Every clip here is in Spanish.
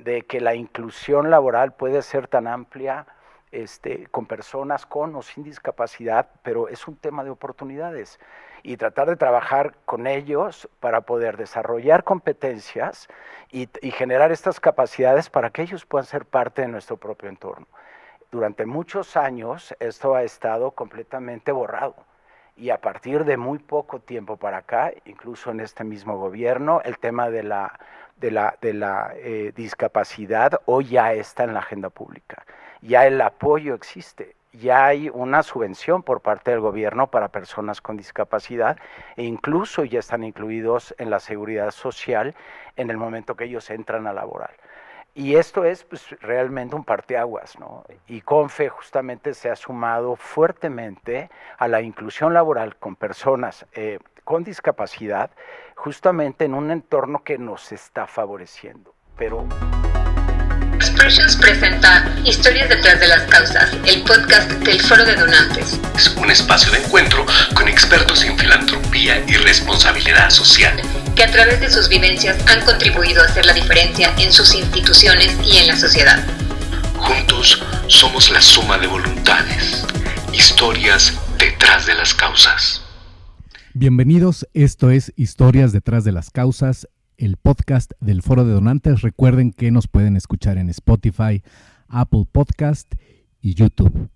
de que la inclusión laboral puede ser tan amplia con personas con o sin discapacidad, pero es un tema de oportunidades y tratar de trabajar con ellos para poder desarrollar competencias y generar estas capacidades para que ellos puedan ser parte de nuestro propio entorno. Durante muchos años esto ha estado completamente borrado y a partir de muy poco tiempo para acá, incluso en este mismo gobierno, el tema de la discapacidad hoy ya está en la agenda pública. Ya el apoyo existe, ya hay una subvención por parte del gobierno para personas con discapacidad e incluso ya están incluidos en la seguridad social en el momento que ellos entran a laboral. Y esto es pues, realmente un parteaguas, ¿no? Y CONFE justamente se ha sumado fuertemente a la inclusión laboral con personas con discapacidad, justamente en un entorno que nos está favoreciendo. Pero Expressions presenta Historias detrás de las causas, el podcast del Foro de Donantes. Es un espacio de encuentro con expertos en filantropía y responsabilidad social, que a través de sus vivencias han contribuido a hacer la diferencia en sus instituciones y en la sociedad. Juntos somos la suma de voluntades. Historias detrás de las causas. Bienvenidos, esto es Historias detrás de las causas, el podcast del Foro de Donantes. Recuerden que nos pueden escuchar en Spotify, Apple Podcast y YouTube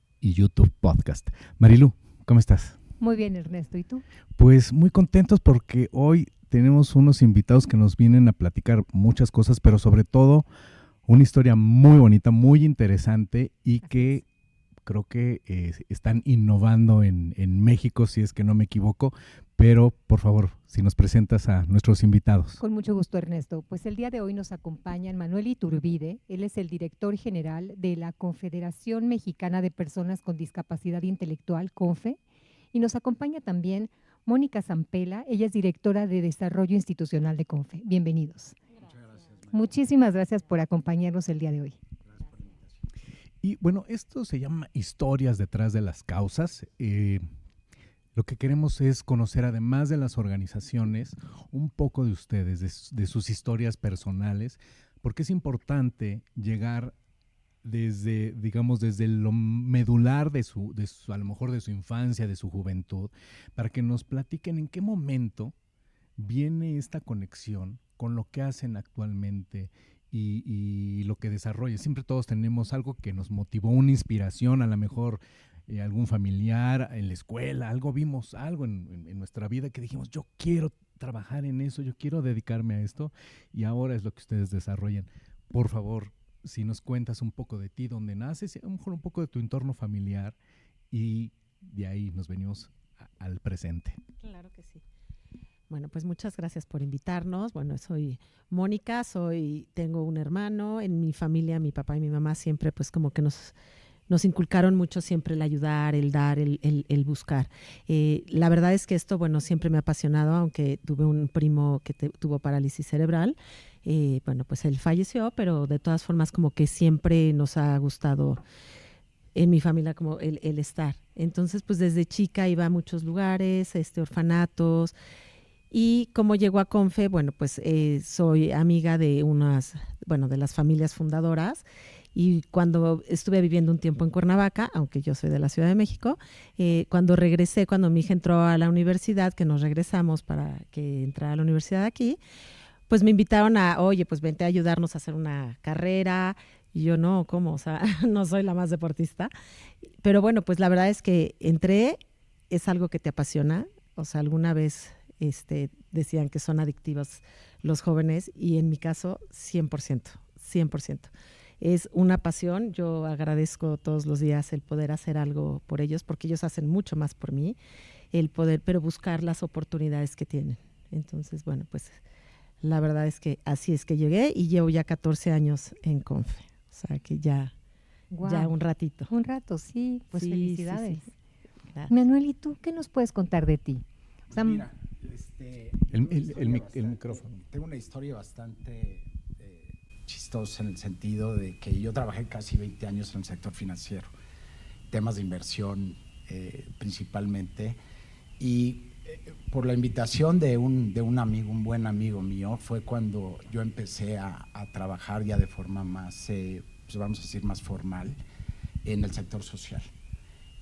Podcast. Marilu, ¿cómo estás? Muy bien, Ernesto, ¿y tú? Pues muy contentos porque hoy tenemos unos invitados que nos vienen a platicar muchas cosas, pero sobre todo una historia muy bonita, muy interesante y que creo que están innovando en México, si es que no me equivoco. Pero, por favor, si nos presentas a nuestros invitados. Con mucho gusto, Ernesto. Pues el día de hoy nos acompañan Manuel Iturbide. Él es el director general de la Confederación Mexicana de Personas con Discapacidad Intelectual, CONFE. Y nos acompaña también Mónica Zampela. Ella es directora de Desarrollo Institucional de CONFE. Bienvenidos. Muchas gracias. Muchísimas gracias por acompañarnos el día de hoy. Y bueno, esto se llama Historias detrás de las causas. Lo que queremos es conocer, además de las organizaciones, un poco de ustedes, de sus historias personales, porque es importante llegar desde, digamos, desde lo medular de su, a lo mejor de su infancia, de su juventud, para que nos platiquen en qué momento viene esta conexión con lo que hacen actualmente y lo que desarrollan. Siempre todos tenemos algo que nos motivó, una inspiración, a lo mejor algún familiar en la escuela, algo vimos, algo en nuestra vida que dijimos, yo quiero trabajar en eso, yo quiero dedicarme a esto, y ahora es lo que ustedes desarrollan. Por favor, si nos cuentas un poco de ti, dónde naces, a lo mejor un poco de tu entorno familiar, y de ahí nos venimos al presente. Claro que sí. Bueno, pues muchas gracias por invitarnos. Bueno, soy Mónica, tengo un hermano. En mi familia, mi papá y mi mamá siempre pues como que nos inculcaron mucho siempre el ayudar, el dar, el buscar. La verdad es que esto, bueno, siempre me ha apasionado, aunque tuve un primo que tuvo parálisis cerebral. Bueno, pues él falleció, pero de todas formas como que siempre nos ha gustado en mi familia como el estar. Entonces, pues desde chica iba a muchos lugares, orfanatos. Y como llegó a CONFE, bueno, pues soy amiga de de las familias fundadoras. Y cuando estuve viviendo un tiempo en Cuernavaca, aunque yo soy de la Ciudad de México, cuando regresé, cuando mi hija entró a la universidad, que nos regresamos para que entrara a la universidad aquí, pues me invitaron oye, pues vente a ayudarnos a hacer una carrera. Y yo, no, ¿cómo? O sea, no soy la más deportista. Pero bueno, pues la verdad es que entré, es algo que te apasiona. O sea, alguna vez decían que son adictivos los jóvenes y en mi caso 100%. Es una pasión, yo agradezco todos los días el poder hacer algo por ellos, porque ellos hacen mucho más por mí, el poder, pero buscar las oportunidades que tienen. Entonces, bueno, pues la verdad es que así es que llegué y llevo ya 14 años en CONFE, o sea que ya un ratito. Un rato, sí, pues sí, felicidades. Sí. Manuel, ¿y tú qué nos puedes contar de ti? O sea, mira, el micrófono. Tengo una historia bastante chistosa en el sentido de que yo trabajé casi 20 años en el sector financiero, temas de inversión principalmente, y Por la invitación de un amigo, un buen amigo mío, fue cuando yo empecé a trabajar ya de forma más, pues vamos a decir, más formal en el sector social.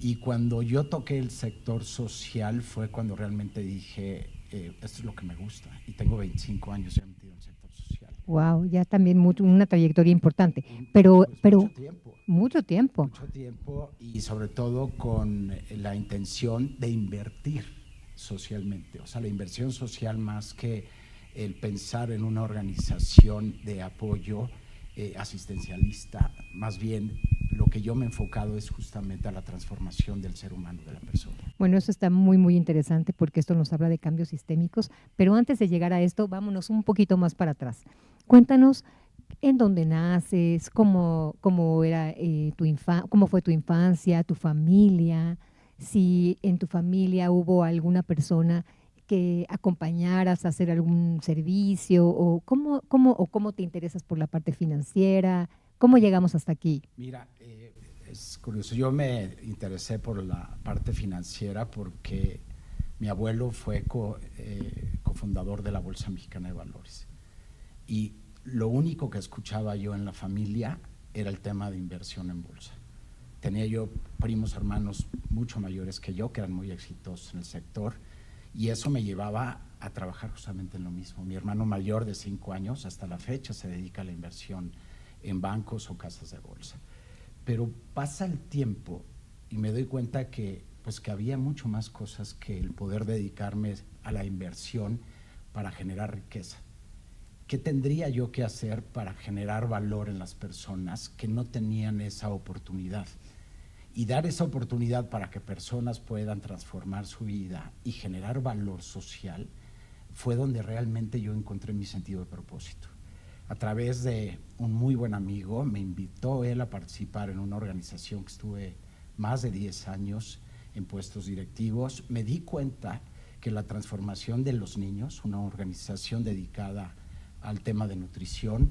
Y cuando yo toqué el sector social fue cuando realmente dije, esto es lo que me gusta. Y tengo 25 años ya metido en el sector social. Wow, ya también una trayectoria importante. Pero mucho tiempo. Mucho tiempo. Mucho tiempo y sobre todo con la intención de invertir socialmente, o sea, la inversión social más que el pensar en una organización de apoyo asistencialista, más bien lo que yo me he enfocado es justamente a la transformación del ser humano, de la persona. Bueno, eso está muy, muy interesante porque esto nos habla de cambios sistémicos, pero antes de llegar a esto, vámonos un poquito más para atrás. Cuéntanos en dónde naces, cómo era cómo fue tu infancia, tu familia, si en tu familia hubo alguna persona que acompañaras a hacer algún servicio o cómo te interesas por la parte financiera, cómo llegamos hasta aquí. Mira, es curioso, yo me interesé por la parte financiera porque mi abuelo fue cofundador de la Bolsa Mexicana de Valores y lo único que escuchaba yo en la familia era el tema de inversión en bolsa. Tenía yo primos hermanos mucho mayores que yo, que eran muy exitosos en el sector, y eso me llevaba a trabajar justamente en lo mismo. Mi hermano mayor de 5 años, hasta la fecha, se dedica a la inversión en bancos o casas de bolsa. Pero pasa el tiempo y me doy cuenta que había mucho más cosas que el poder dedicarme a la inversión para generar riqueza. ¿Qué tendría yo que hacer para generar valor en las personas que no tenían esa oportunidad? Y dar esa oportunidad para que personas puedan transformar su vida y generar valor social fue donde realmente yo encontré mi sentido de propósito. A través de un muy buen amigo, me invitó él a participar en una organización que estuve más de 10 años en puestos directivos. Me di cuenta que la transformación de los niños, una organización dedicada al tema de nutrición,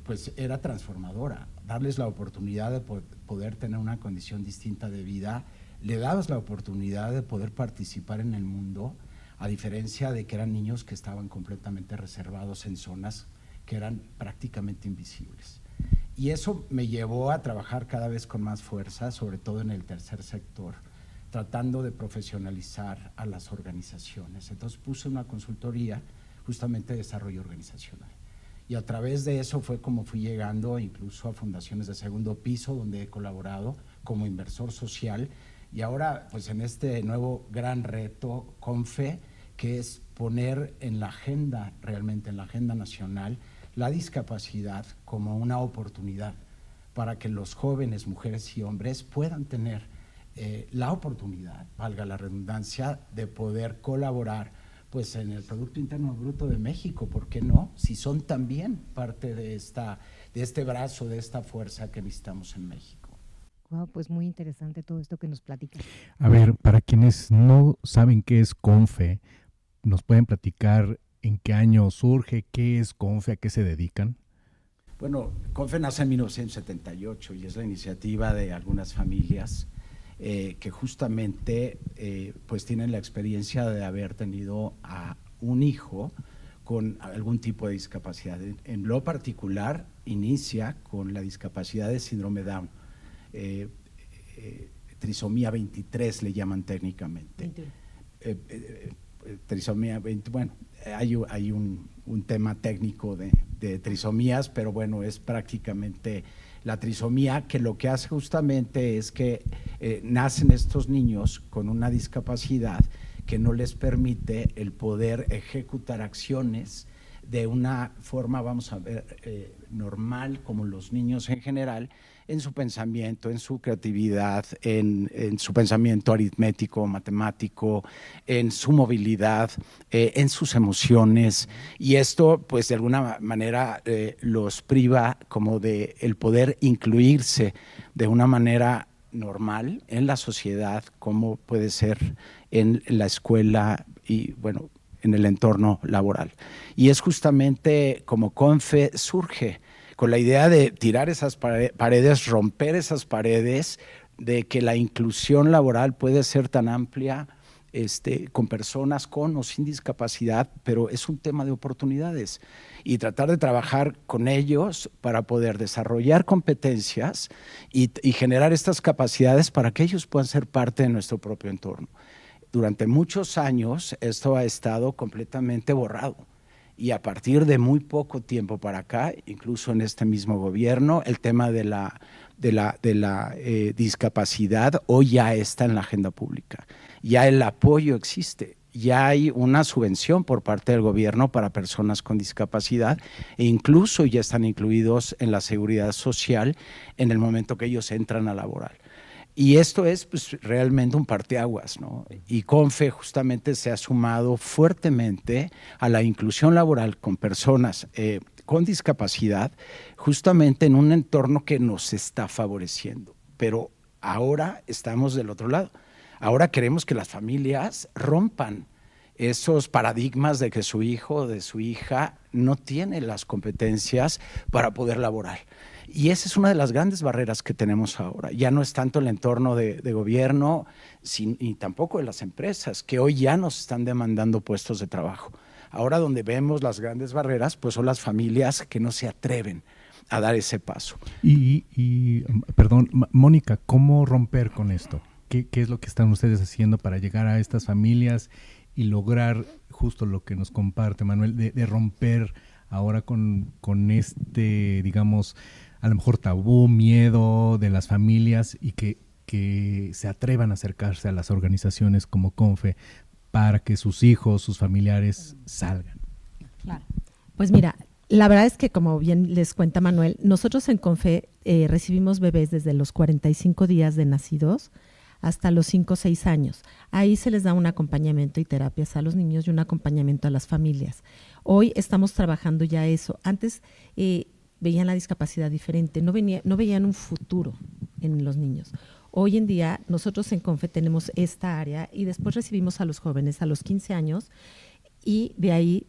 pues era transformadora. Darles la oportunidad de poder tener una condición distinta de vida, le dabas la oportunidad de poder participar en el mundo, a diferencia de que eran niños que estaban completamente reservados en zonas que eran prácticamente invisibles. Y eso me llevó a trabajar cada vez con más fuerza, sobre todo en el tercer sector, tratando de profesionalizar a las organizaciones. Entonces puse una consultoría justamente de desarrollo organizacional. Y a través de eso fue como fui llegando incluso a fundaciones de segundo piso, donde he colaborado como inversor social. Y ahora, pues en este nuevo gran reto, CONFE, que es poner en la agenda, realmente en la agenda nacional, la discapacidad como una oportunidad para que los jóvenes, mujeres y hombres puedan tener la oportunidad, valga la redundancia, de poder colaborar pues en el Producto Interno Bruto de México, ¿por qué no? Si son también parte de este brazo, de esta fuerza que necesitamos en México. Wow, pues muy interesante todo esto que nos platicas. A ver, para quienes no saben qué es CONFE, ¿nos pueden platicar en qué año surge, qué es CONFE, a qué se dedican? Bueno, CONFE nace en 1978 y es la iniciativa de algunas familias que justamente pues tienen la experiencia de haber tenido a un hijo con algún tipo de discapacidad. En lo particular, inicia con la discapacidad de síndrome Down, trisomía 23 le llaman técnicamente. Trisomía 20, bueno, hay un tema técnico de trisomías, pero bueno, es prácticamente la trisomía, que lo que hace justamente es que nacen estos niños con una discapacidad que no les permite el poder ejecutar acciones de una forma, vamos a ver, normal, como los niños en general, en su pensamiento, en su creatividad, en su pensamiento aritmético, matemático, en su movilidad, en sus emociones. Y esto, pues de alguna manera, los priva como de el poder incluirse de una manera normal en la sociedad, como puede ser en la escuela y, bueno, en el entorno laboral. Y es justamente como CONFE surge, con la idea de tirar esas paredes, romper esas paredes, de que la inclusión laboral puede ser tan amplia con personas con o sin discapacidad, pero es un tema de oportunidades y tratar de trabajar con ellos para poder desarrollar competencias y generar estas capacidades para que ellos puedan ser parte de nuestro propio entorno. Durante muchos años esto ha estado completamente borrado. Y a partir de muy poco tiempo para acá, incluso en este mismo gobierno, el tema de la discapacidad hoy ya está en la agenda pública. Ya el apoyo existe, ya hay una subvención por parte del gobierno para personas con discapacidad e incluso ya están incluidos en la seguridad social en el momento que ellos entran a laboral. Y esto es pues, realmente un parteaguas, ¿no? Y CONFE justamente se ha sumado fuertemente a la inclusión laboral con personas con discapacidad, justamente en un entorno que nos está favoreciendo. Pero ahora estamos del otro lado. Ahora queremos que las familias rompan esos paradigmas de que su hijo o de su hija no tiene las competencias para poder laborar. Y esa es una de las grandes barreras que tenemos ahora. Ya no es tanto el entorno de gobierno y tampoco de las empresas, que hoy ya nos están demandando puestos de trabajo. Ahora donde vemos las grandes barreras, pues son las familias que no se atreven a dar ese paso. Perdón, Mónica, ¿cómo romper con esto? ¿Qué es lo que están ustedes haciendo para llegar a estas familias y lograr justo lo que nos comparte Manuel, de romper ahora con este, digamos, a lo mejor tabú, miedo de las familias y que se atrevan a acercarse a las organizaciones como CONFE para que sus hijos, sus familiares salgan? Claro. Pues mira, la verdad es que como bien les cuenta Manuel, nosotros en CONFE recibimos bebés desde los 45 días de nacidos hasta los 5 o 6 años. Ahí se les da un acompañamiento y terapias a los niños y un acompañamiento a las familias. Hoy estamos trabajando ya eso. Antes veían la discapacidad diferente, no veían un futuro en los niños. Hoy en día nosotros en CONFE tenemos esta área y después recibimos a los jóvenes a los 15 años y de ahí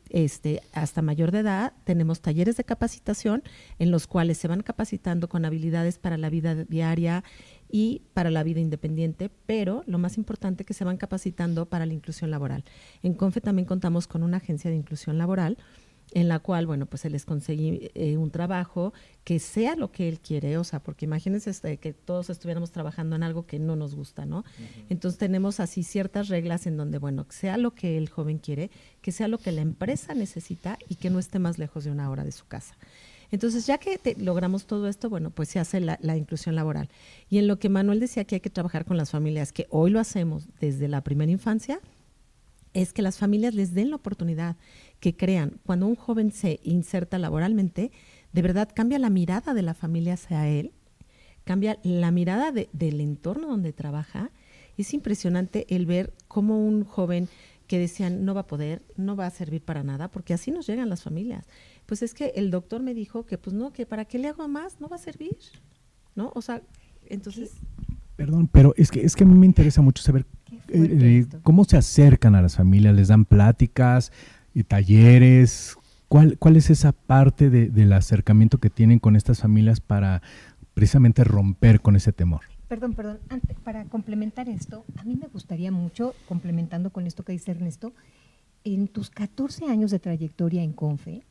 hasta mayor de edad tenemos talleres de capacitación en los cuales se van capacitando con habilidades para la vida diaria y para la vida independiente, pero lo más importante que se van capacitando para la inclusión laboral. En CONFE también contamos con una agencia de inclusión laboral en la cual, bueno, pues se les consigue un trabajo que sea lo que él quiere, o sea, porque imagínense que todos estuviéramos trabajando en algo que no nos gusta, ¿no? Uh-huh. Entonces tenemos así ciertas reglas en donde, bueno, que sea lo que el joven quiere, que sea lo que la empresa necesita y que no esté más lejos de una hora de su casa. Entonces, ya que logramos todo esto, bueno, pues se hace la inclusión laboral. Y en lo que Manuel decía que hay que trabajar con las familias, que hoy lo hacemos desde la primera infancia, es que las familias les den la oportunidad, que crean. Cuando un joven se inserta laboralmente, de verdad cambia la mirada de la familia hacia él, cambia la mirada del entorno donde trabaja. Es impresionante el ver cómo un joven que decían no va a poder, no va a servir para nada, porque así nos llegan las familias. Pues es que el doctor me dijo que pues no, que para qué le hago más, no va a servir, ¿no? O sea, entonces... Perdón, pero es que a mí me interesa mucho saber cómo se acercan a las familias, les dan pláticas y talleres. ¿Cuál es esa parte del acercamiento que tienen con estas familias para precisamente romper con ese temor? Perdón, para complementar esto, a mí me gustaría mucho, complementando con esto que dice Ernesto, en tus 14 años de trayectoria en CONFE,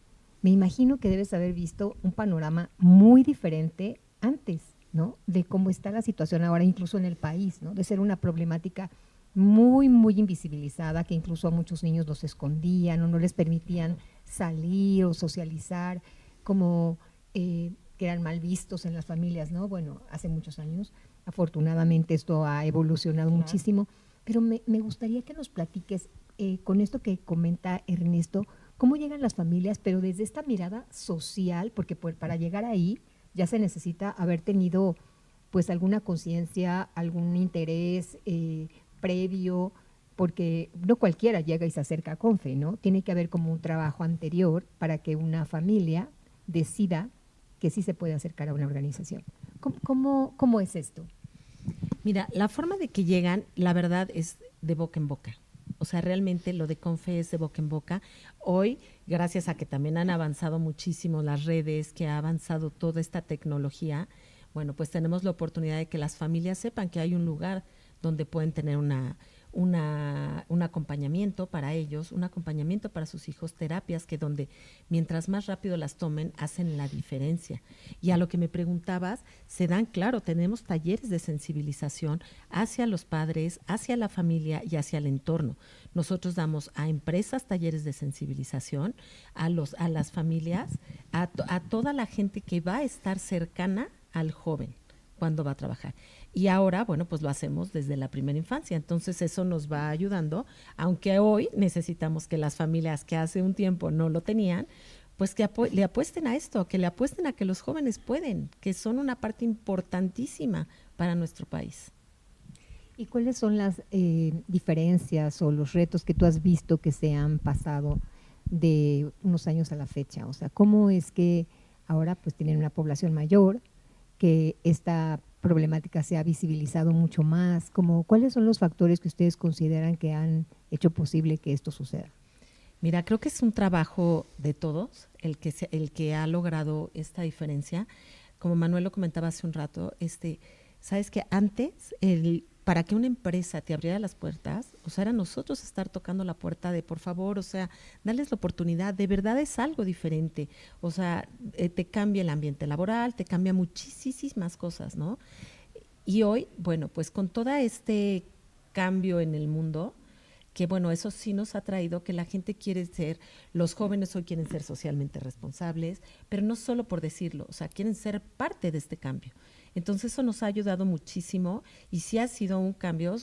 me imagino que debes haber visto un panorama muy diferente antes, ¿no? De cómo está la situación ahora, incluso en el país, ¿no? De ser una problemática muy, muy invisibilizada, que incluso a muchos niños los escondían o no les permitían salir o socializar, como que eran mal vistos en las familias, ¿no? Bueno, hace muchos años. Afortunadamente esto ha evolucionado muchísimo, pero me gustaría que nos platiques con esto que comenta Ernesto, cómo llegan las familias, pero desde esta mirada social, porque para llegar ahí ya se necesita haber tenido pues alguna conciencia, algún interés previo, porque no cualquiera llega y se acerca a CONFE, ¿no? Tiene que haber como un trabajo anterior para que una familia decida que sí se puede acercar a una organización. ¿Cómo es esto? Mira, la forma de que llegan, la verdad, es de boca en boca. O sea, realmente lo de CONFE es de boca en boca. Hoy, gracias a que también han avanzado muchísimo las redes, que ha avanzado toda esta tecnología, bueno, pues tenemos la oportunidad de que las familias sepan que hay un lugar donde pueden tener una un acompañamiento para ellos, un acompañamiento para sus hijos, terapias que donde mientras más rápido las tomen hacen la diferencia. Y a lo que me preguntabas, se dan, claro, tenemos talleres de sensibilización hacia los padres, hacia la familia y hacia el entorno. Nosotros damos a empresas talleres de sensibilización, a las familias, a toda la gente que va a estar cercana al joven cuando va a trabajar. Y ahora, bueno, pues lo hacemos desde la primera infancia. Entonces eso nos va ayudando, aunque hoy necesitamos que las familias que hace un tiempo no lo tenían, pues que le apuesten a esto, que le apuesten a que los jóvenes pueden, que son una parte importantísima para nuestro país. ¿Y cuáles son las diferencias o los retos que tú has visto que se han pasado de unos años a la fecha? O sea, ¿cómo es que ahora pues tienen una población mayor, que esta problemática se ha visibilizado mucho más? ¿Cuáles son los factores que ustedes consideran que han hecho posible que esto suceda? Mira, creo que es un trabajo de todos el que ha logrado esta diferencia. Como Manuel lo comentaba hace un rato, sabes que antes para que una empresa te abriera las puertas, o sea, era nosotros estar tocando la puerta de, por favor, o sea, darles la oportunidad, de verdad es algo diferente, o sea, te cambia el ambiente laboral, te cambia muchísimas cosas, ¿no? Y hoy, bueno, pues con todo este cambio en el mundo, que bueno, eso sí nos ha traído que la gente los jóvenes hoy quieren ser socialmente responsables, pero no solo por decirlo, o sea, quieren ser parte de este cambio. Entonces eso nos ha ayudado muchísimo y sí ha sido un cambio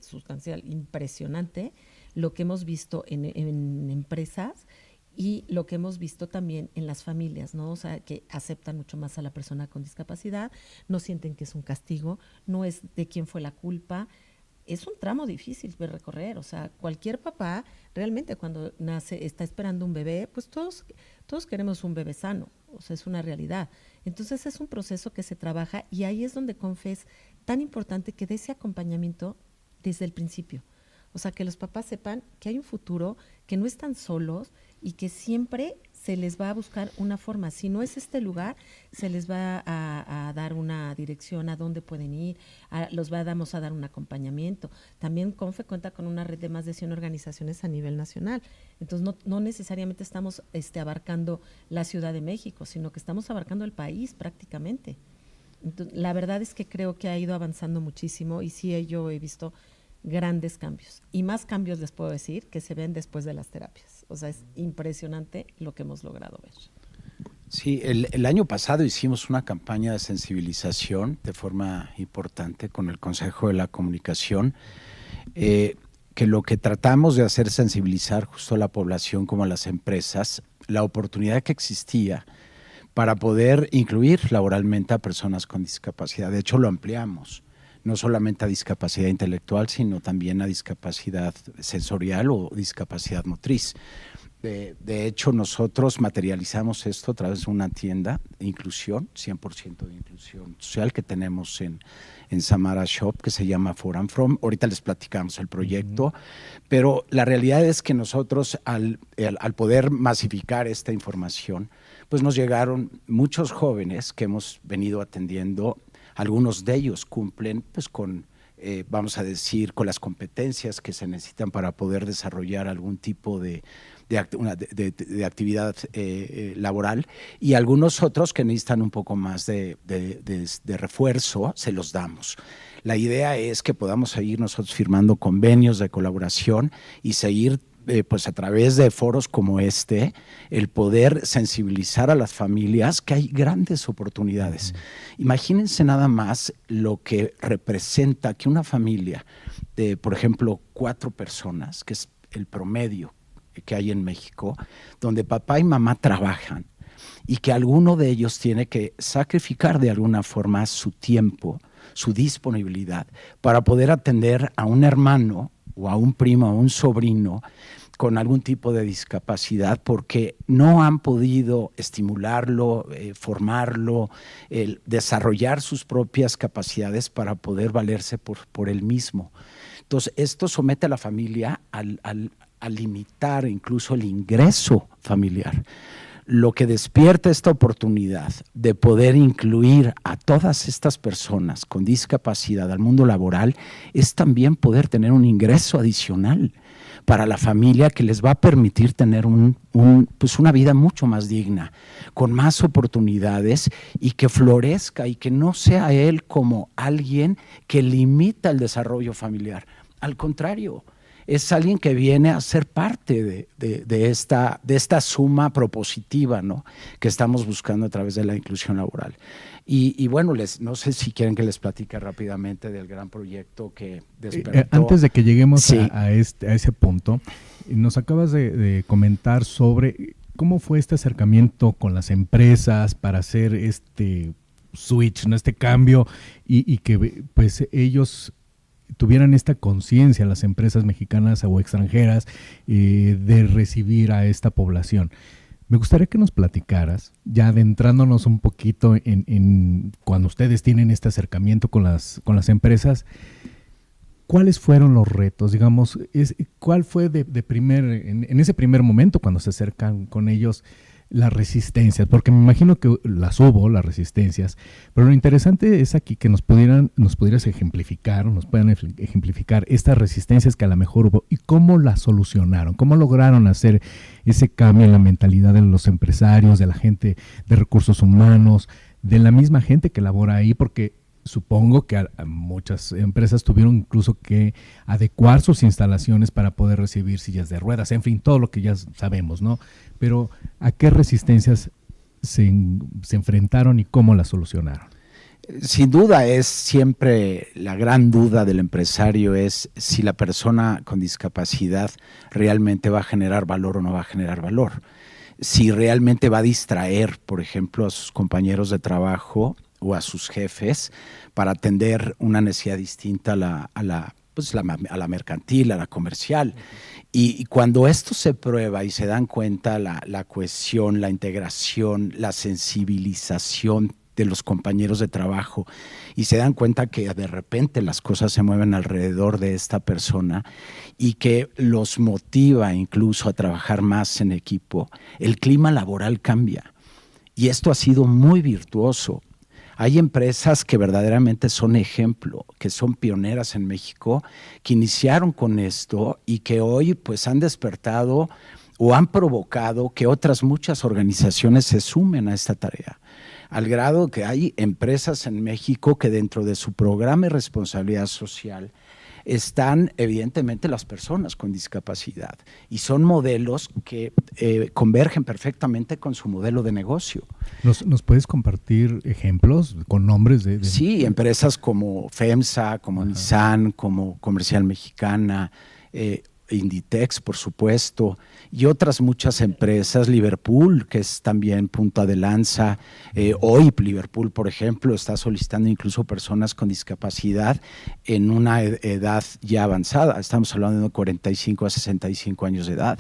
sustancial, impresionante, lo que hemos visto en empresas y lo que hemos visto también en las familias, ¿no? O sea, que aceptan mucho más a la persona con discapacidad, no sienten que es un castigo, no es de quién fue la culpa. Es un tramo difícil de recorrer, o sea, cualquier papá realmente cuando nace, está esperando un bebé, pues todos queremos un bebé sano, o sea, es una realidad. Entonces es un proceso que se trabaja y ahí es donde CONFE es tan importante que dé ese acompañamiento desde el principio. O sea, que los papás sepan que hay un futuro, que no están solos y que siempre se les va a buscar una forma. Si no es este lugar, se les va a dar una dirección a dónde pueden ir, vamos a dar un acompañamiento. También CONFE cuenta con una red de más de 100 organizaciones a nivel nacional. Entonces, no necesariamente estamos abarcando la Ciudad de México, sino que estamos abarcando el país prácticamente. Entonces, la verdad es que creo que ha ido avanzando muchísimo y sí yo he visto grandes cambios. Y más cambios les puedo decir que se ven después de las terapias. O sea, es impresionante lo que hemos logrado ver. Sí, el año pasado hicimos una campaña de sensibilización de forma importante con el Consejo de la Comunicación, que lo que tratamos de hacer es sensibilizar justo a la población como a las empresas, la oportunidad que existía para poder incluir laboralmente a personas con discapacidad. De hecho, lo ampliamos, no solamente a discapacidad intelectual, sino también a discapacidad sensorial o discapacidad motriz. De hecho, nosotros materializamos esto a través de una tienda de inclusión, 100% de inclusión social que tenemos en Samara Shop, que se llama For and From. Ahorita les platicamos el proyecto, pero la realidad es que nosotros al poder masificar esta información, pues nos llegaron muchos jóvenes que hemos venido atendiendo. Algunos de ellos cumplen pues con, vamos a decir, con las competencias que se necesitan para poder desarrollar algún tipo de actividad laboral, y algunos otros que necesitan un poco más de refuerzo, se los damos. La idea es que podamos seguir nosotros firmando convenios de colaboración y seguir pues a través de foros como este, el poder sensibilizar a las familias que hay grandes oportunidades. Imagínense nada más lo que representa que una familia de, por ejemplo, 4 personas, que es el promedio que hay en México, donde papá y mamá trabajan y que alguno de ellos tiene que sacrificar de alguna forma su tiempo, su disponibilidad para poder atender a un hermano o a un primo o a un sobrino con algún tipo de discapacidad porque no han podido estimularlo, formarlo, desarrollar sus propias capacidades para poder valerse por él mismo. Entonces, esto somete a la familia a limitar incluso el ingreso familiar. lo que despierta esta oportunidad de poder incluir a todas estas personas con discapacidad al mundo laboral es también poder tener un ingreso adicional para la familia que les va a permitir tener pues una vida mucho más digna, con más oportunidades y que florezca y que no sea él como alguien que limita el desarrollo familiar. Al contrario, es alguien que viene a ser parte de esta suma propositiva, ¿no?, que estamos buscando a través de la inclusión laboral. Y bueno, no sé si quieren que les platique rápidamente del gran proyecto que despertó. Antes de que lleguemos sí. a ese punto, nos acabas de comentar sobre cómo fue este acercamiento con las empresas para hacer este switch, ¿no?, este cambio, y que pues ellos tuvieran esta conciencia, las empresas mexicanas o extranjeras, de recibir a esta población. Me gustaría que nos platicaras, ya adentrándonos un poquito en cuando ustedes tienen este acercamiento con las empresas, ¿cuáles fueron los retos? Digamos, ¿cuál fue en ese primer momento cuando se acercan con ellos las resistencias? Porque me imagino que las hubo, las resistencias, pero lo interesante es aquí que nos pudieras ejemplificar, o nos puedan ejemplificar estas resistencias que a lo mejor hubo y cómo las solucionaron, cómo lograron hacer ese cambio en la mentalidad de los empresarios, de la gente de recursos humanos, de la misma gente que labora ahí, porque supongo que a muchas empresas tuvieron incluso que adecuar sus instalaciones para poder recibir sillas de ruedas, en fin, todo lo que ya sabemos, ¿no? Pero ¿a qué resistencias se enfrentaron y cómo las solucionaron? Sin duda, es siempre la gran duda del empresario es si la persona con discapacidad realmente va a generar valor o no va a generar valor. Si realmente va a distraer, por ejemplo, a sus compañeros de trabajo o a sus jefes para atender una necesidad distinta a la mercantil, a la comercial. Y cuando esto se prueba y se dan cuenta la cohesión, la integración, la sensibilización de los compañeros de trabajo y se dan cuenta que de repente las cosas se mueven alrededor de esta persona y que los motiva incluso a trabajar más en equipo, el clima laboral cambia. Y esto ha sido muy virtuoso. Hay empresas que verdaderamente son ejemplo, que son pioneras en México, que iniciaron con esto y que hoy pues han despertado o han provocado que otras muchas organizaciones se sumen a esta tarea. Al grado que hay empresas en México que dentro de su programa de responsabilidad social están evidentemente las personas con discapacidad y son modelos que convergen perfectamente con su modelo de negocio. ¿Nos puedes compartir ejemplos con nombres de...? Sí, empresas como FEMSA, como Nissan, como Comercial Mexicana, Inditex, por supuesto, y otras muchas empresas, Liverpool, que es también punta de lanza. Hoy Liverpool, por ejemplo, está solicitando incluso personas con discapacidad en una edad ya avanzada. Estamos hablando de 45 a 65 años de edad.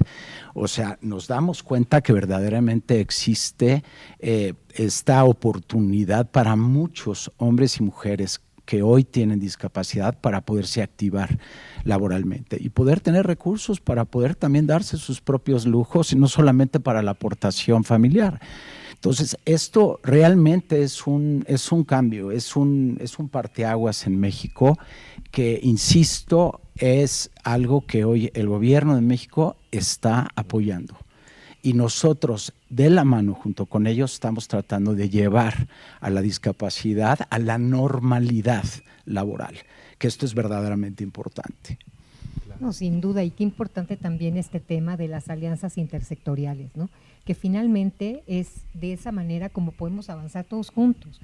O sea, nos damos cuenta que verdaderamente existe esta oportunidad para muchos hombres y mujeres que hoy tienen discapacidad para poderse activar laboralmente y poder tener recursos para poder también darse sus propios lujos y no solamente para la aportación familiar. Entonces, esto realmente es un cambio, es un parteaguas en México que, insisto, es algo que hoy el gobierno de México está apoyando. Y nosotros, de la mano, junto con ellos, estamos tratando de llevar a la discapacidad a la normalidad laboral, que esto es verdaderamente importante. No, sin duda, y qué importante también este tema de las alianzas intersectoriales, ¿no? Que finalmente es de esa manera como podemos avanzar todos juntos.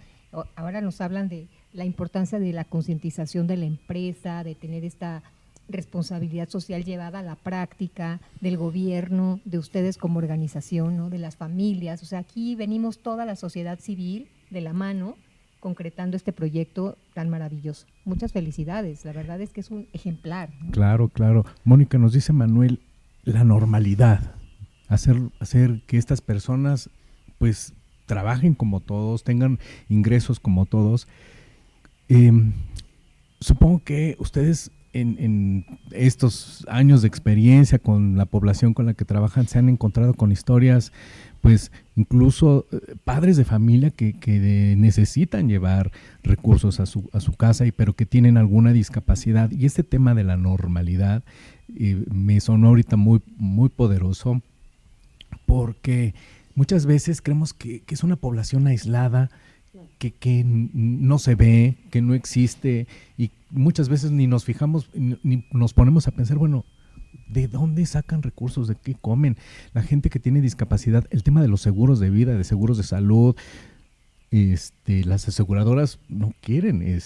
Ahora nos hablan de la importancia de la concientización de la empresa, de tener esta responsabilidad social llevada a la práctica, del gobierno, de ustedes como organización, ¿no?, de las familias. O sea, aquí venimos toda la sociedad civil de la mano concretando este proyecto tan maravilloso. Muchas felicidades, la verdad es que es un ejemplar, ¿no? Claro, claro. Mónica, nos dice Manuel, la normalidad, hacer que estas personas pues trabajen como todos, tengan ingresos como todos. Supongo que ustedes en estos años de experiencia con la población con la que trabajan se han encontrado con historias, pues incluso padres de familia que necesitan llevar recursos a su casa, pero que tienen alguna discapacidad. Y este tema de la normalidad me sonó ahorita muy, muy poderoso, porque muchas veces creemos que es una población aislada, que no se ve, que no existe, y muchas veces ni nos fijamos, ni nos ponemos a pensar, bueno, ¿de dónde sacan recursos? ¿De qué comen? La gente que tiene discapacidad, el tema de los seguros de vida, de seguros de salud, las aseguradoras no quieren,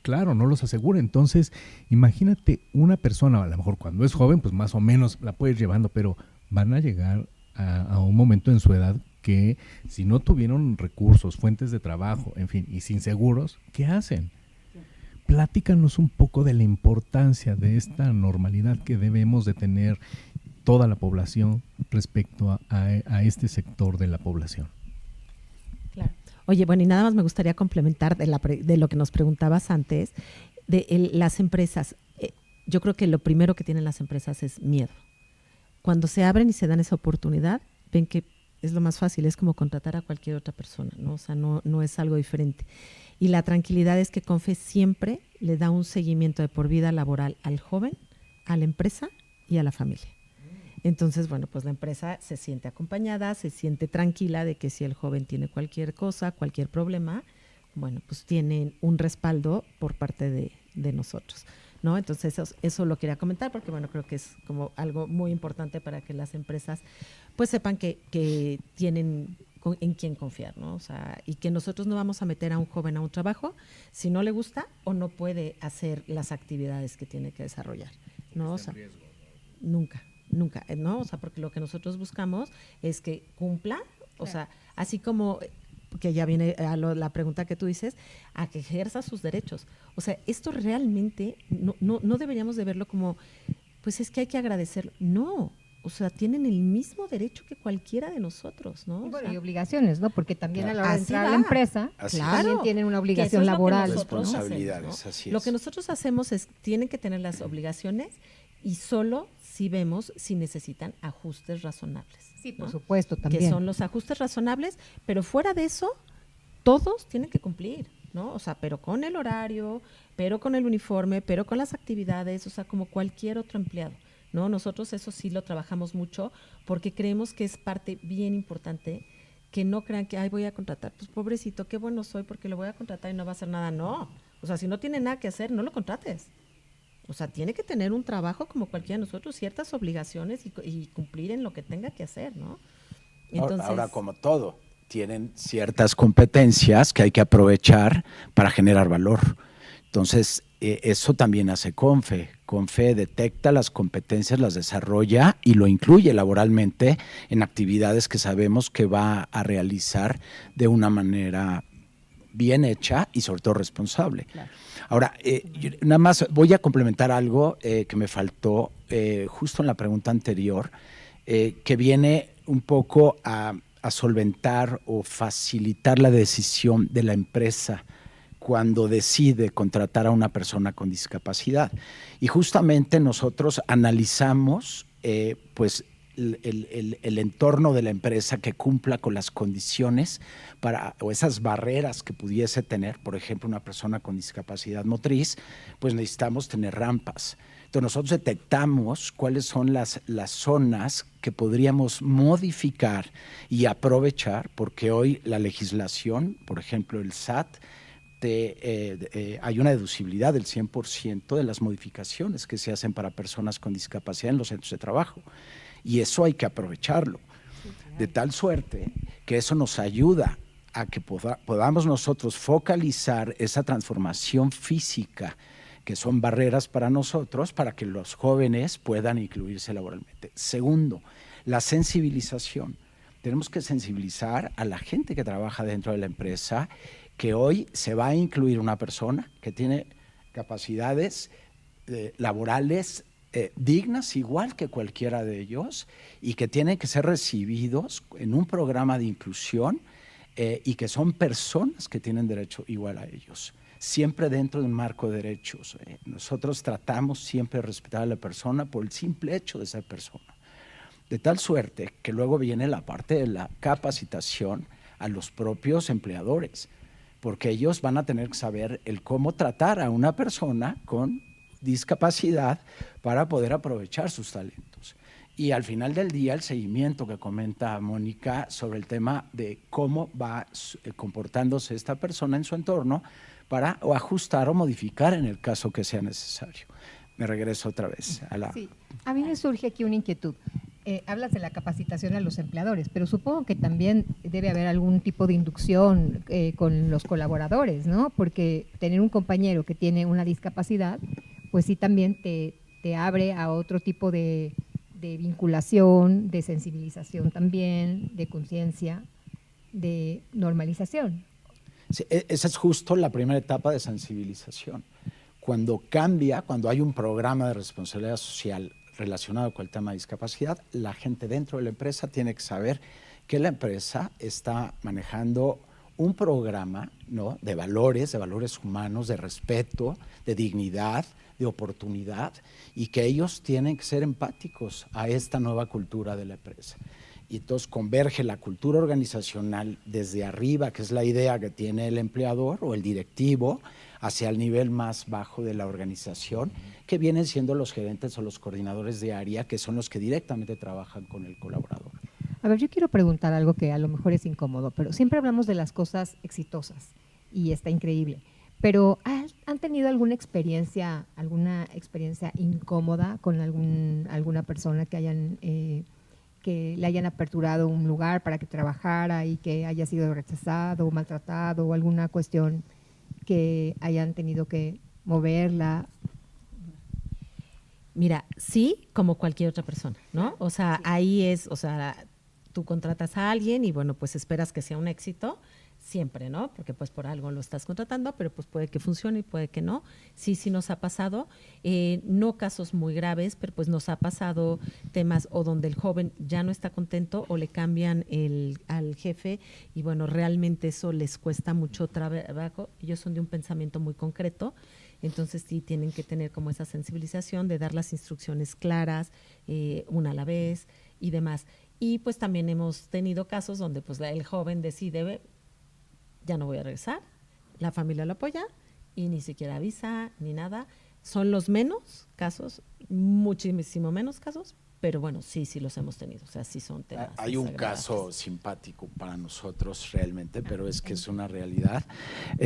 claro, no los asegura. Entonces, imagínate una persona, a lo mejor cuando es joven, pues más o menos la puedes llevando, pero van a llegar a un momento en su edad que si no tuvieron recursos, fuentes de trabajo, en fin, y sin seguros, ¿qué hacen? Platícanos un poco de la importancia de esta normalidad que debemos de tener toda la población respecto a este sector de la población. Claro. Oye, bueno, y nada más me gustaría complementar de lo que nos preguntabas antes, las empresas. Yo creo que lo primero que tienen las empresas es miedo. Cuando se abren y se dan esa oportunidad, ven que es lo más fácil, es como contratar a cualquier otra persona, ¿no? O sea, no es algo diferente. Y la tranquilidad es que CONFE siempre le da un seguimiento de por vida laboral al joven, a la empresa y a la familia. Entonces, bueno, pues la empresa se siente acompañada, se siente tranquila de que si el joven tiene cualquier cosa, cualquier problema, bueno, pues tienen un respaldo por parte de nosotros, ¿no? Entonces eso lo quería comentar porque, bueno, creo que es como algo muy importante para que las empresas pues sepan que tienen en quién confiar, ¿no? O sea, y que nosotros no vamos a meter a un joven a un trabajo si no le gusta o no puede hacer las actividades que tiene que desarrollar, ¿no? O sea, nunca, ¿no? O sea, porque lo que nosotros buscamos es que cumpla, o sea, así como que ya viene a la pregunta que tú dices, a que ejerza sus derechos. O sea, esto realmente no deberíamos de verlo como, pues es que hay que agradecerlo. No, o sea, tienen el mismo derecho que cualquiera de nosotros, ¿no? Y, bueno, o sea, y obligaciones, ¿no? Porque también a la hora de así entrar a la va. empresa, también tienen una obligación laboral. Responsabilidades, así es. Lo que nosotros hacemos es, tienen que tener las obligaciones y solo si vemos si necesitan ajustes razonables. Sí, por ¿no? supuesto, también. Que son los ajustes razonables, pero fuera de eso, todos tienen que cumplir, ¿no? O sea, pero con el horario, pero con el uniforme, pero con las actividades, o sea, como cualquier otro empleado, ¿no? Nosotros eso sí lo trabajamos mucho porque creemos que es parte bien importante, que no crean que, ay, voy a contratar, pues pobrecito, qué bueno soy porque lo voy a contratar y no va a hacer nada. No, o sea, si no tiene nada que hacer, no lo contrates. O sea, tiene que tener un trabajo como cualquiera de nosotros, ciertas obligaciones y cumplir en lo que tenga que hacer, ¿no? Entonces, ahora, como todo, tienen ciertas competencias que hay que aprovechar para generar valor. Entonces, eso también hace CONFE. CONFE detecta las competencias, las desarrolla y lo incluye laboralmente en actividades que sabemos que va a realizar de una manera bien hecha y sobre todo responsable. Claro. Ahora, nada más voy a complementar algo que me faltó justo en la pregunta anterior, que viene un poco a solventar o facilitar la decisión de la empresa cuando decide contratar a una persona con discapacidad. Y justamente nosotros analizamos pues el entorno de la empresa que cumpla con las condiciones o esas barreras que pudiese tener. Por ejemplo, una persona con discapacidad motriz, pues necesitamos tener rampas. Entonces nosotros detectamos cuáles son las zonas que podríamos modificar y aprovechar, porque hoy la legislación, por ejemplo el SAT, hay una deducibilidad del 100% de las modificaciones que se hacen para personas con discapacidad en los centros de trabajo. Y eso hay que aprovecharlo, de tal suerte que eso nos ayuda a que podamos nosotros focalizar esa transformación física, que son barreras para nosotros, para que los jóvenes puedan incluirse laboralmente. Segundo, la sensibilización. Tenemos que sensibilizar a la gente que trabaja dentro de la empresa, que hoy se va a incluir una persona que tiene capacidades laborales dignas igual que cualquiera de ellos y que tienen que ser recibidos en un programa de inclusión y que son personas que tienen derecho igual a ellos. siempre dentro de un marco de derechos. Nosotros tratamos siempre de respetar a la persona por el simple hecho de ser persona. De tal suerte que luego viene la parte de la capacitación a los propios empleadores, porque ellos van a tener que saber el cómo tratar a una persona con discapacidad para poder aprovechar sus talentos. Y al final del día, el seguimiento que comenta Mónica sobre el tema de cómo va comportándose esta persona en su entorno para o ajustar o modificar en el caso que sea necesario. Me regreso otra vez a la… Sí, a mí me surge aquí una inquietud. Hablas de la capacitación a los empleadores, pero supongo que también debe haber algún tipo de inducción con los colaboradores, ¿no? Porque tener un compañero que tiene una discapacidad, pues sí también te abre a otro tipo de vinculación, de sensibilización también, de conciencia, de normalización. Sí, esa es justo la primera etapa de sensibilización. Cuando cambia, cuando hay un programa de responsabilidad social relacionado con el tema de discapacidad, la gente dentro de la empresa tiene que saber que la empresa está manejando un programa, ¿no?, de valores humanos, de respeto, de dignidad, de oportunidad, y que ellos tienen que ser empáticos a esta nueva cultura de la empresa. Y entonces converge la cultura organizacional desde arriba, que es la idea que tiene el empleador o el directivo, hacia el nivel más bajo de la organización, que vienen siendo los gerentes o los coordinadores de área, que son los que directamente trabajan con el colaborador. A ver, yo quiero preguntar algo que a lo mejor es incómodo, pero siempre hablamos de las cosas exitosas y está increíble. Pero ¿han tenido alguna experiencia incómoda con alguna persona que le hayan aperturado un lugar para que trabajara y que haya sido rechazado o maltratado, o alguna cuestión que hayan tenido que moverla? Mira, sí, como cualquier otra persona, ¿no? O sea, sí. Ahí es, o sea, tú contratas a alguien y bueno, pues esperas que sea un éxito siempre, ¿no? Porque pues por algo lo estás contratando, pero pues puede que funcione y puede que no. Sí, sí nos ha pasado, no casos muy graves, pero pues nos ha pasado temas o donde el joven ya no está contento o le cambian al jefe y bueno, realmente eso les cuesta mucho trabajo. Ellos son de un pensamiento muy concreto, entonces sí tienen que tener como esa sensibilización de dar las instrucciones claras, una a la vez y demás. Y pues también hemos tenido casos donde pues el joven decide, ya no voy a regresar, la familia lo apoya y ni siquiera avisa ni nada. Son los menos casos, muchísimo menos casos, pero bueno, sí los hemos tenido, o sea, sí son temas. Hay un caso simpático para nosotros realmente, pero es que es una realidad.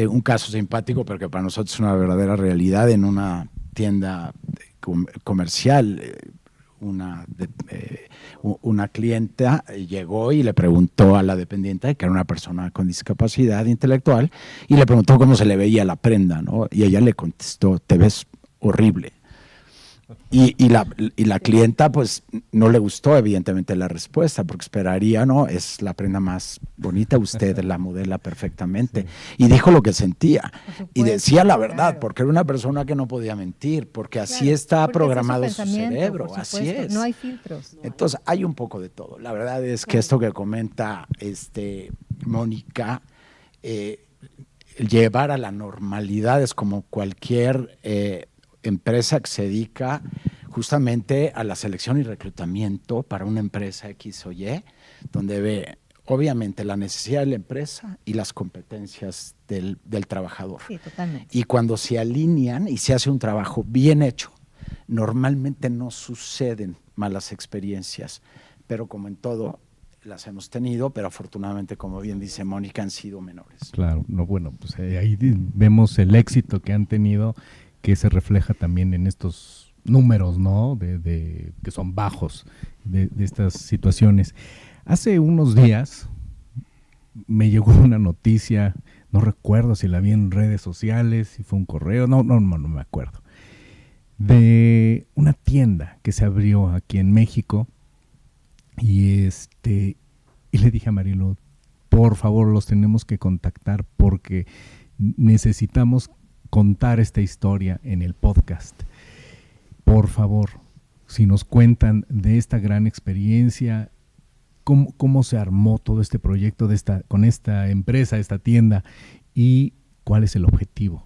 Un caso simpático, pero que para nosotros es una verdadera realidad en una tienda comercial. Una clienta llegó y le preguntó a la dependiente, que era una persona con discapacidad intelectual, y le preguntó cómo se le veía la prenda, ¿no? Y ella le contestó, te ves horrible. Y la clienta pues no le gustó evidentemente la respuesta, porque esperaría, ¿no? Es la prenda más bonita, usted la modela perfectamente. Sí. Y dijo lo que sentía y decía la verdad, claro, porque era una persona que no podía mentir, porque así claro, está programado su cerebro, así es. No hay filtros. Entonces hay un poco de todo. La verdad es que esto que comenta Mónica, llevar a la normalidad es como cualquier empresa que se dedica justamente a la selección y reclutamiento para una empresa X o Y, donde ve obviamente la necesidad de la empresa y las competencias del trabajador. Sí, totalmente. Y cuando se alinean y se hace un trabajo bien hecho, normalmente no suceden malas experiencias, pero como en todo, las hemos tenido, pero afortunadamente, como bien dice Mónica, han sido menores. Claro, no, bueno, pues ahí vemos el éxito que han tenido, que se refleja también en estos números, ¿no? Que son bajos de estas situaciones. Hace unos días me llegó una noticia, no recuerdo si la vi en redes sociales, si fue un correo, no me acuerdo, de una tienda que se abrió aquí en México y le dije a Marilu, por favor, los tenemos que contactar porque necesitamos contar esta historia en el podcast. Por favor, si nos cuentan de esta gran experiencia, cómo se armó todo este proyecto con esta empresa, esta tienda, y cuál es el objetivo.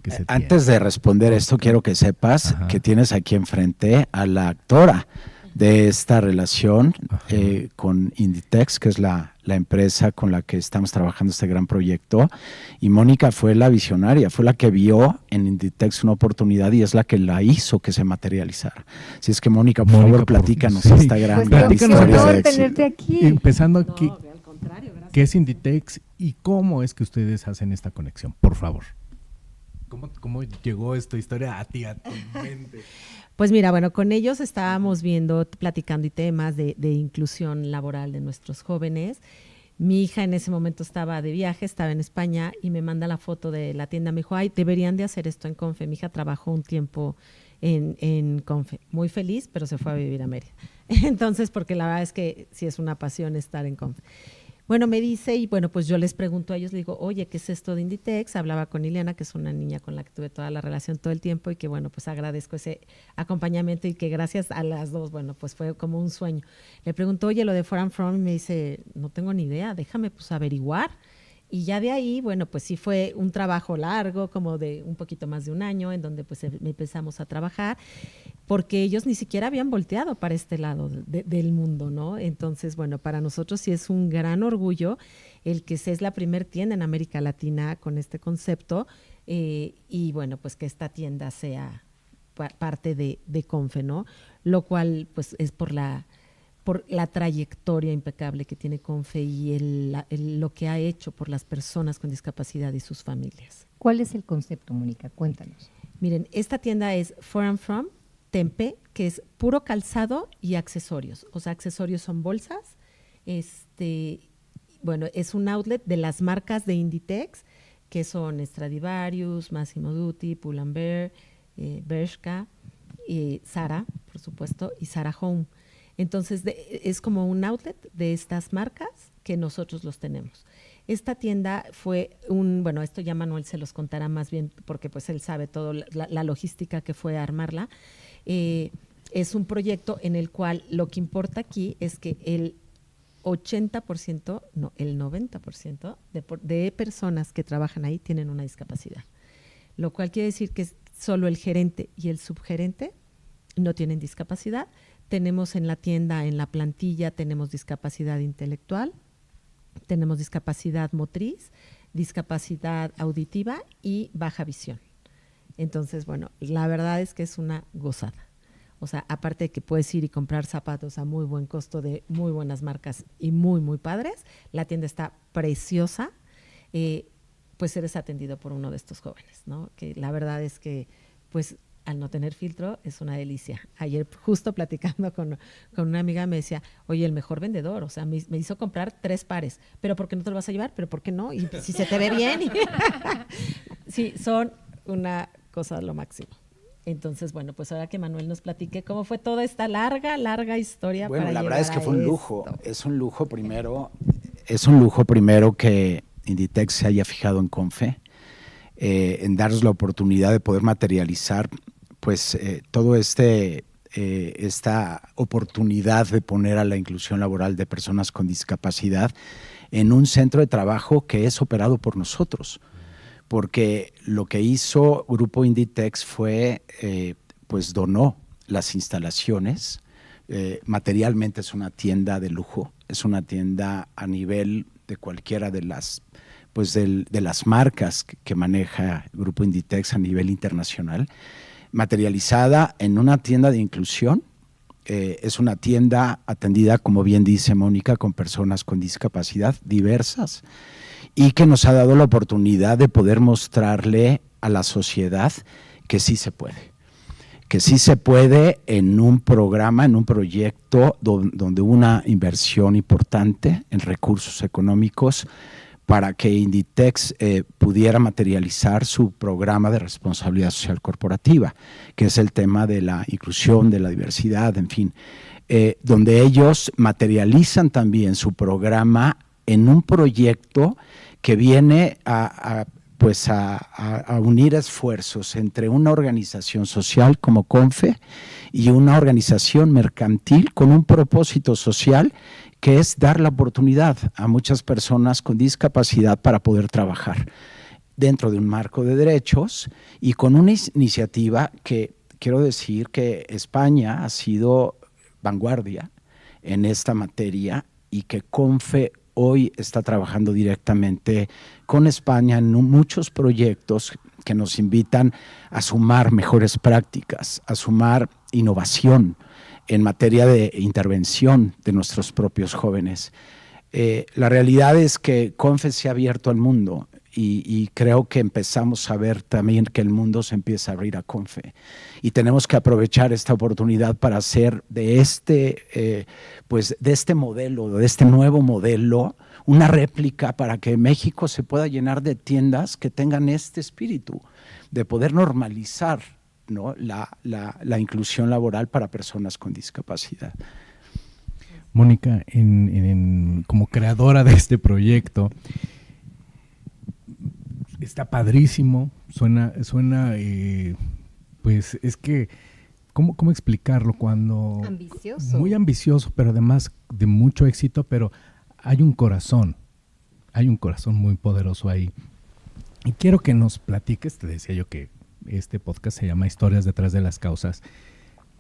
que se Antes de responder esto, quiero que sepas que tienes aquí enfrente a la actora de esta relación con Inditex, que es la empresa con la que estamos trabajando este gran proyecto, y Mónica fue la visionaria, fue la que vio en Inditex una oportunidad y es la que la hizo que se materializara. Así es que Mónica, por favor, platícanos esta gran historia de éxito. Tenerte aquí. Empezando aquí, ¿qué es Inditex y cómo es que ustedes hacen esta conexión? Por favor. ¿Cómo llegó esta historia a ti, a tu mente? Pues mira, bueno, con ellos estábamos platicando y temas de inclusión laboral de nuestros jóvenes. Mi hija en ese momento estaba de viaje, estaba en España y me manda la foto de la tienda. Me dijo, ay, deberían de hacer esto en Confe. Mi hija trabajó un tiempo en Confe. Muy feliz, pero se fue a vivir a Mérida. Entonces, porque la verdad es que sí es una pasión estar en Confe. Bueno, me dice, y bueno, pues yo les pregunto a ellos, le digo, oye, ¿qué es esto de Inditex? Hablaba con Ileana, que es una niña con la que tuve toda la relación todo el tiempo y que, bueno, pues agradezco ese acompañamiento y que gracias a las dos, bueno, pues fue como un sueño. Le pregunto, oye, lo de For and From, y me dice, no tengo ni idea, déjame pues averiguar. Y ya de ahí, bueno, pues sí fue un trabajo largo, como de un poquito más de un año, en donde pues empezamos a trabajar, porque ellos ni siquiera habían volteado para este lado del mundo, ¿no? Entonces, bueno, para nosotros sí es un gran orgullo el que es la primer tienda en América Latina con este concepto, y bueno, pues que esta tienda sea parte de Confe, ¿no? Lo cual pues es por la trayectoria impecable que tiene Confe y lo que ha hecho por las personas con discapacidad y sus familias. ¿Cuál es el concepto, Mónica? Cuéntanos. Miren, esta tienda es For and From Tempe, que es puro calzado y accesorios. O sea, accesorios son bolsas. Bueno, es un outlet de las marcas de Inditex, que son Stradivarius, Massimo Dutti, Pull&Bear, Bershka, Zara, por supuesto, y Zara Home. Entonces, es como un outlet de estas marcas que nosotros los tenemos. Esta tienda fue bueno, esto ya Manuel se los contará más bien porque pues él sabe todo la logística que fue armarla. Es un proyecto en el cual lo que importa aquí es que el 80%, no, el 90% de personas que trabajan ahí tienen una discapacidad. Lo cual quiere decir que solo el gerente y el subgerente no tienen discapacidad. Tenemos en la tienda, en la plantilla, tenemos discapacidad intelectual, tenemos discapacidad motriz, discapacidad auditiva y baja visión. Entonces, bueno, la verdad es que es una gozada. O sea, aparte de que puedes ir y comprar zapatos a muy buen costo de muy buenas marcas y muy, muy padres, la tienda está preciosa, pues eres atendido por uno de estos jóvenes, ¿no? Que la verdad es que, pues, al no tener filtro, es una delicia. Ayer, justo platicando con una amiga, me decía, oye, el mejor vendedor, o sea, me hizo comprar 3 pares, pero ¿por qué no te lo vas a llevar? ¿Pero por qué no? Y si se te ve bien. Sí, son una cosa lo máximo. Entonces, bueno, pues ahora que Manuel nos platique cómo fue toda esta larga historia. Bueno, para la verdad es que fue un lujo. esto. Es un lujo primero que Inditex se haya fijado en Confe, en darnos la oportunidad de poder materializar pues todo esta oportunidad de poner a la inclusión laboral de personas con discapacidad en un centro de trabajo que es operado por nosotros. Porque lo que hizo Grupo Inditex fue, pues donó las instalaciones. Materialmente es una tienda de lujo, es una tienda a nivel de cualquiera de las, pues de las marcas que maneja Grupo Inditex a nivel internacional, materializada en una tienda de inclusión. Es una tienda atendida, como bien dice Mónica, con personas con discapacidad diversas, y que nos ha dado la oportunidad de poder mostrarle a la sociedad que sí se puede. Que sí se puede en un programa, en un proyecto donde una inversión importante en recursos económicos para que Inditex pudiera materializar su programa de responsabilidad social corporativa, que es el tema de la inclusión, de la diversidad, en fin, donde ellos materializan también su programa en un proyecto que viene a unir esfuerzos entre una organización social como Confe y una organización mercantil con un propósito social que es dar la oportunidad a muchas personas con discapacidad para poder trabajar. dentro de un marco de derechos y con una iniciativa que quiero decir que España ha sido vanguardia en esta materia y que CONFE hoy está trabajando directamente con España en muchos proyectos que nos invitan a sumar mejores prácticas, a sumar innovación en materia de intervención de nuestros propios jóvenes. La realidad es que CONFE se ha abierto al mundo y creo que empezamos a ver también que el mundo se empieza a abrir a CONFE y tenemos que aprovechar esta oportunidad para hacer de este modelo, de este nuevo modelo, una réplica para que México se pueda llenar de tiendas que tengan este espíritu de poder normalizar, ¿no?, la inclusión laboral para personas con discapacidad. Mónica, como creadora de este proyecto, está padrísimo, suena pues es que, ¿cómo explicarlo? Cuando ambicioso. Muy ambicioso, pero además de mucho éxito, pero hay un corazón muy poderoso ahí. Y quiero que nos platiques, te decía yo que este podcast se llama Historias detrás de las causas,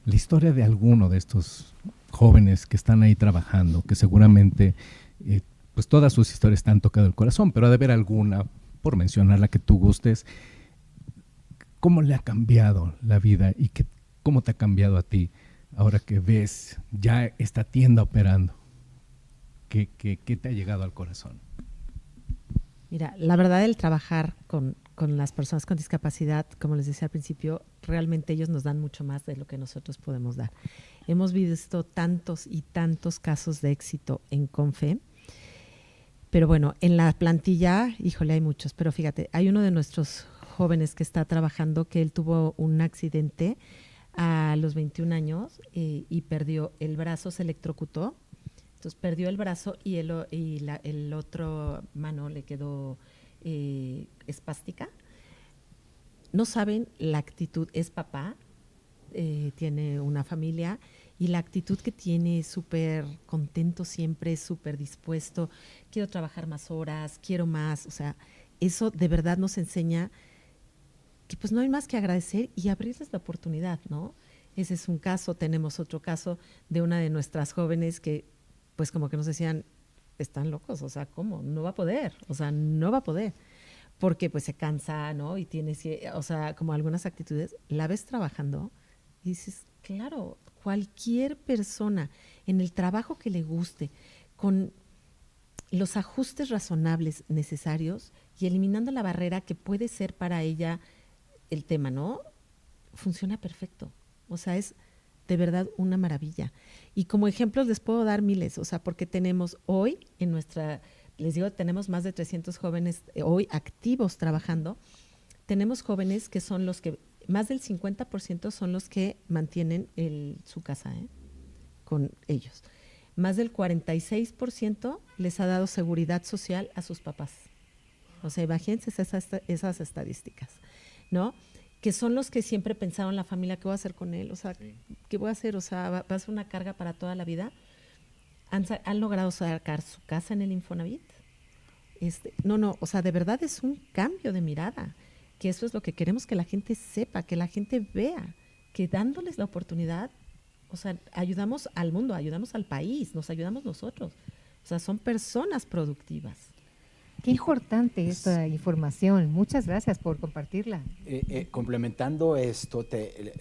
la historia de alguno de estos jóvenes que están ahí trabajando, que seguramente pues todas sus historias te han tocado el corazón, pero ha de haber alguna, por mencionar la que tú gustes, ¿cómo le ha cambiado la vida y cómo te ha cambiado a ti ahora que ves ya esta tienda operando? ¿Qué te ha llegado al corazón? Mira, la verdad, el trabajar con las personas con discapacidad, como les decía al principio, realmente ellos nos dan mucho más de lo que nosotros podemos dar. Hemos visto tantos y tantos casos de éxito en CONFE, pero bueno, en la plantilla, híjole, hay muchos, pero fíjate, hay uno de nuestros jóvenes que está trabajando que él tuvo un accidente a los 21 años y perdió el brazo, se electrocutó. Entonces perdió el brazo y el otro mano le quedó espástica. No saben la actitud, es papá, tiene una familia y la actitud que tiene es súper contento siempre, súper dispuesto. Quiero trabajar más horas, quiero más. O sea, eso de verdad nos enseña que pues no hay más que agradecer y abrirles la oportunidad, ¿no? Ese es un caso. Tenemos otro caso de una de nuestras jóvenes que pues como que nos decían, están locos, o sea, ¿cómo? No va a poder, porque pues se cansa, ¿no? Y tiene, o sea, como algunas actitudes, la ves trabajando y dices, claro, cualquier persona en el trabajo que le guste, con los ajustes razonables necesarios y eliminando la barrera que puede ser para ella el tema, ¿no? Funciona perfecto, o sea, es de verdad una maravilla. Y como ejemplos les puedo dar miles, o sea, porque tenemos hoy les digo, tenemos más de 300 jóvenes hoy activos trabajando. Tenemos jóvenes que son los que, más del 50% son los que mantienen su casa con ellos. Más del 46% les ha dado seguridad social a sus papás. O sea, imagínense esas estadísticas, ¿no? Que son los que siempre pensaron la familia, ¿qué voy a hacer con él? O sea, ¿qué voy a hacer? O sea, ¿va a ser una carga para toda la vida? ¿Han logrado sacar su casa en el Infonavit? No, o sea, de verdad es un cambio de mirada, que eso es lo que queremos que la gente sepa, que la gente vea, que dándoles la oportunidad, o sea, ayudamos al mundo, ayudamos al país, nos ayudamos nosotros. O sea, son personas productivas. Qué importante esta información. Muchas gracias por compartirla. Complementando esto,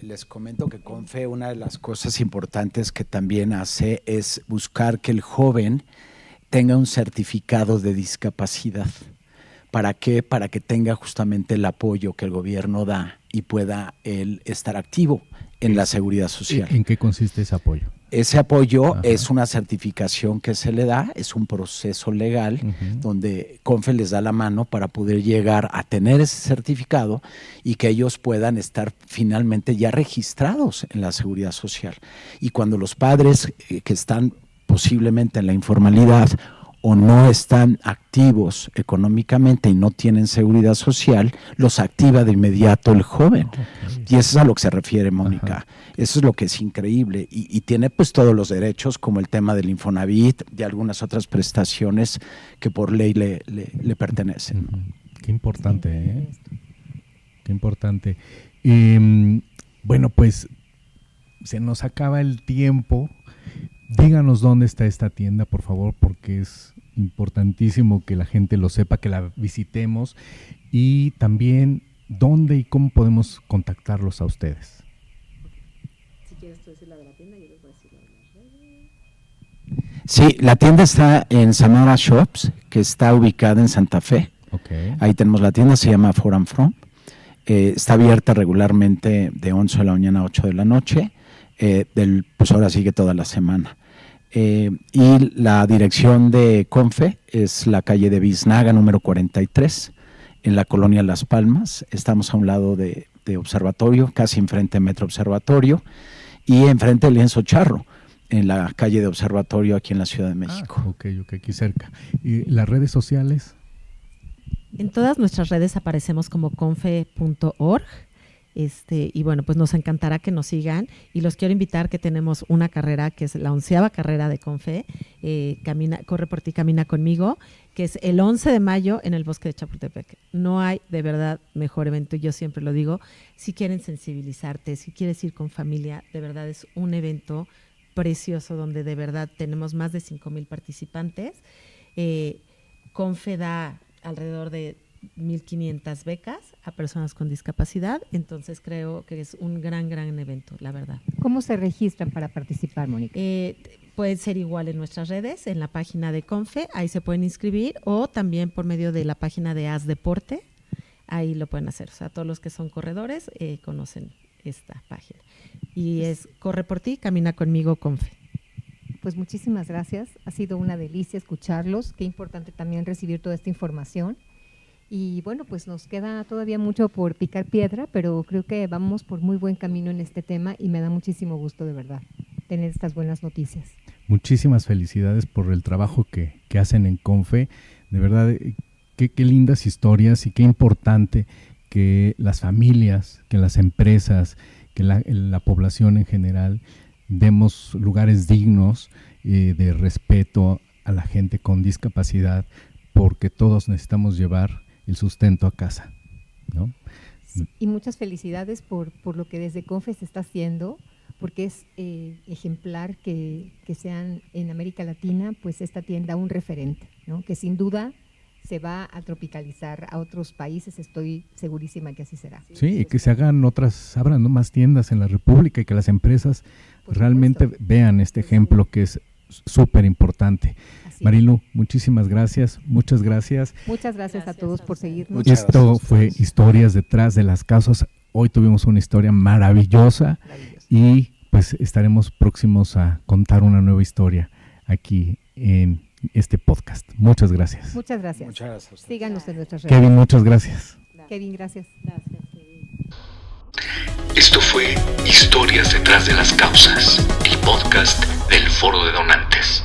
les comento que CONFE, una de las cosas importantes que también hace es buscar que el joven tenga un certificado de discapacidad. ¿Para qué? Para que tenga justamente el apoyo que el gobierno da y pueda él estar activo en la seguridad social. ¿En qué consiste ese apoyo? Ese apoyo es una certificación que se le da, es un proceso legal donde CONFE les da la mano para poder llegar a tener ese certificado y que ellos puedan estar finalmente ya registrados en la seguridad social. Y cuando los padres que están posiblemente en la informalidad o no están activos económicamente y no tienen seguridad social, los activa de inmediato el joven. Y eso es a lo que se refiere Mónica. Eso es lo que es increíble. Y tiene pues todos los derechos, como el tema del Infonavit, de algunas otras prestaciones que por ley le pertenecen. Qué importante, increíble esto. Qué importante. Bueno, pues se nos acaba el tiempo. Díganos dónde está esta tienda, por favor, porque es importantísimo que la gente lo sepa, que la visitemos, y también dónde y cómo podemos contactarlos a ustedes. Si quieres tú decir la de la tienda, yo les voy a decir la de las redes. Sí, la tienda está en Sonora Shops, que está ubicada en Santa Fe. Okay. Ahí tenemos la tienda, se llama For and From. Está abierta regularmente de 11 de la mañana a 8 de la noche. Pues ahora sigue toda la semana. Y la dirección de Confe es la calle de Biznaga, número 43, en la colonia Las Palmas. Estamos a un lado de Observatorio, casi enfrente de Metro Observatorio, y enfrente del Lienzo Charro, en la calle de Observatorio, aquí en la Ciudad de México. Ok, aquí cerca. ¿Y las redes sociales? En todas nuestras redes aparecemos como confe.org. Y bueno, pues nos encantará que nos sigan, y los quiero invitar que tenemos una carrera que es la 11ª carrera de Confe, Corre por ti, camina conmigo, que es el 11 de mayo en el Bosque de Chapultepec. No hay de verdad mejor evento, yo siempre lo digo. Si quieren sensibilizarte, si quieres ir con familia, de verdad es un evento precioso donde de verdad tenemos más de 5,000 participantes. Confe da alrededor de 1,500 becas a personas con discapacidad, entonces creo que es un gran evento, la verdad. ¿Cómo se registran para participar, Mónica? Puede ser igual en nuestras redes, en la página de Confe, ahí se pueden inscribir, o también por medio de la página de Haz Deporte, ahí lo pueden hacer. O sea, todos los que son corredores conocen esta página. Y es Corre por ti, camina conmigo, Confe. Pues muchísimas gracias, ha sido una delicia escucharlos, qué importante también recibir toda esta información. Y bueno, pues nos queda todavía mucho por picar piedra, pero creo que vamos por muy buen camino en este tema y me da muchísimo gusto, de verdad, tener estas buenas noticias. Muchísimas felicidades por el trabajo que hacen en Confe. De verdad, qué lindas historias, y qué importante que las familias, que las empresas, que la población en general demos lugares dignos de respeto a la gente con discapacidad, porque todos necesitamos llevar el sustento a casa, ¿no? Sí, y muchas felicidades por lo que desde Confe se está haciendo, porque es ejemplar que sean en América Latina, pues esta tienda un referente, ¿no? Que sin duda se va a tropicalizar a otros países, estoy segurísima que así será. Sí, y que se abran más tiendas en la República, y que las empresas realmente vean este ejemplo que es súper importante. Marilu, muchísimas gracias, muchas gracias. Muchas gracias a todos por seguirnos. Esto fue Historias detrás de las causas. Hoy tuvimos una historia maravillosa, y pues estaremos próximos a contar una nueva historia aquí en este podcast. Muchas gracias. Muchas gracias. Muchas gracias. Síganos en nuestras redes. Kevin, muchas gracias. Kevin, gracias. Esto fue Historias detrás de las causas, el podcast del Foro de Donantes.